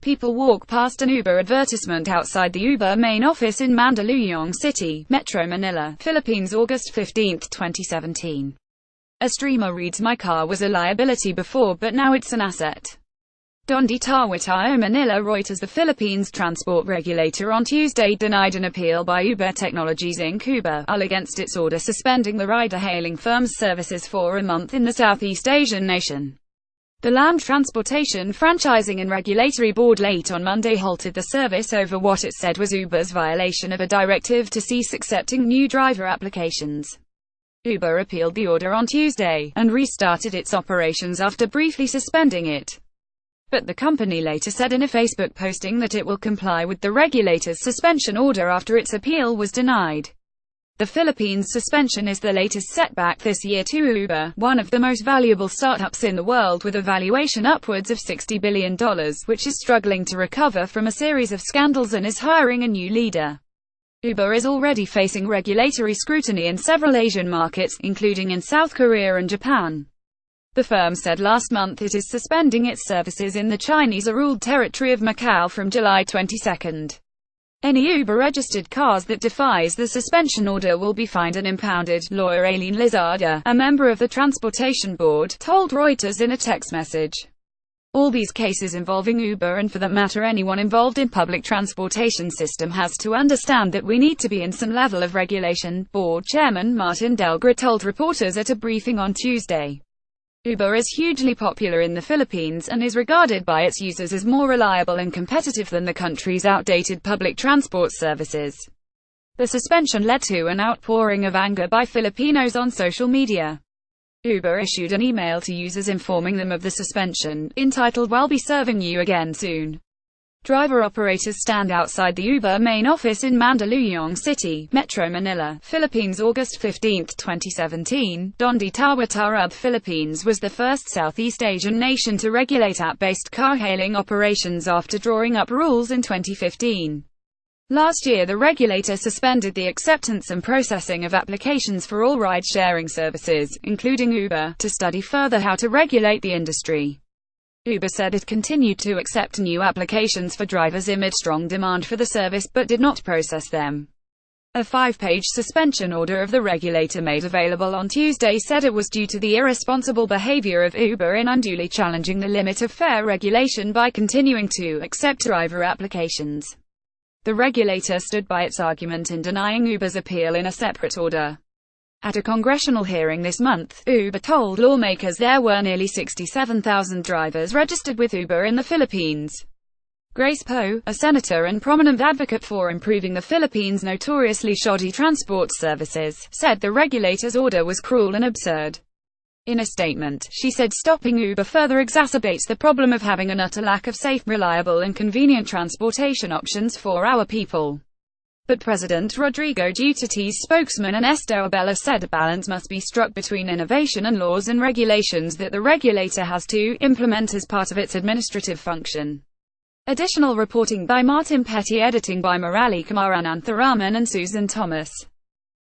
People walk past an Uber advertisement outside the Uber main office in Mandaluyong City, Metro Manila, Philippines, August 15, 2017. A streamer reads, "My car was a liability before, but now it's an asset." Dondi Tawatao, Manila, Reuters. The Philippines transport regulator on Tuesday denied an appeal by Uber Technologies Inc. Uber against its order suspending the ride-hailing firm's services for a month in the Southeast Asian nation. The Land Transportation Franchising and Regulatory Board late on Monday halted the service over what it said was Uber's violation of a directive to cease accepting new driver applications. Uber appealed the order on Tuesday, and restarted its operations after briefly suspending it. But the company later said in a Facebook posting that it will comply with the regulator's suspension order after its appeal was denied. The Philippines' suspension is the latest setback this year to Uber, one of the most valuable startups in the world with a valuation upwards of $60 billion, which is struggling to recover from a series of scandals and is hiring a new leader. Uber is already facing regulatory scrutiny in several Asian markets, including in South Korea and Japan. The firm said last month it is suspending its services in the Chinese-ruled territory of Macau from July 22. Any Uber-registered cars that defies the suspension order will be fined and impounded, lawyer Aileen Lizarda, a member of the Transportation Board, told Reuters in a text message. All these cases involving Uber, and for that matter anyone involved in public transportation system, has to understand that we need to be in some level of regulation, Board Chairman Martin Delgra told reporters at a briefing on Tuesday. Uber is hugely popular in the Philippines, and is regarded by its users as more reliable and competitive than the country's outdated public transport services. The suspension led to an outpouring of anger by Filipinos on social media. Uber issued an email to users informing them of the suspension, entitled "We'll be serving you again soon." Driver-operators stand outside the Uber main office in Mandaluyong City, Metro Manila, Philippines, August 15, 2017. Dondi Tawatao. The Philippines was the first Southeast Asian nation to regulate app-based car-hailing operations after drawing up rules in 2015. Last year the regulator suspended the acceptance and processing of applications for all ride-sharing services, including Uber, to study further how to regulate the industry. Uber said it continued to accept new applications for drivers amid strong demand for the service, but did not process them. A 5-page suspension order of the regulator made available on Tuesday said it was due to the irresponsible behavior of Uber in unduly challenging the limit of fair regulation by continuing to accept driver applications. The regulator stood by its argument in denying Uber's appeal in a separate order. At a congressional hearing this month, Uber told lawmakers there were nearly 67,000 drivers registered with Uber in the Philippines. Grace Poe, a senator and prominent advocate for improving the Philippines' notoriously shoddy transport services, said the regulator's order was cruel and absurd. In a statement, she said stopping Uber further exacerbates the problem of having an utter lack of safe, reliable and convenient transportation options for our people. But President Rodrigo Duterte's spokesman Ernesto Abella said a balance must be struck between innovation and laws and regulations that the regulator has to implement as part of its administrative function. Additional reporting by Martin Petty, editing by Murali Kumaran, Antharaman and Susan Thomas.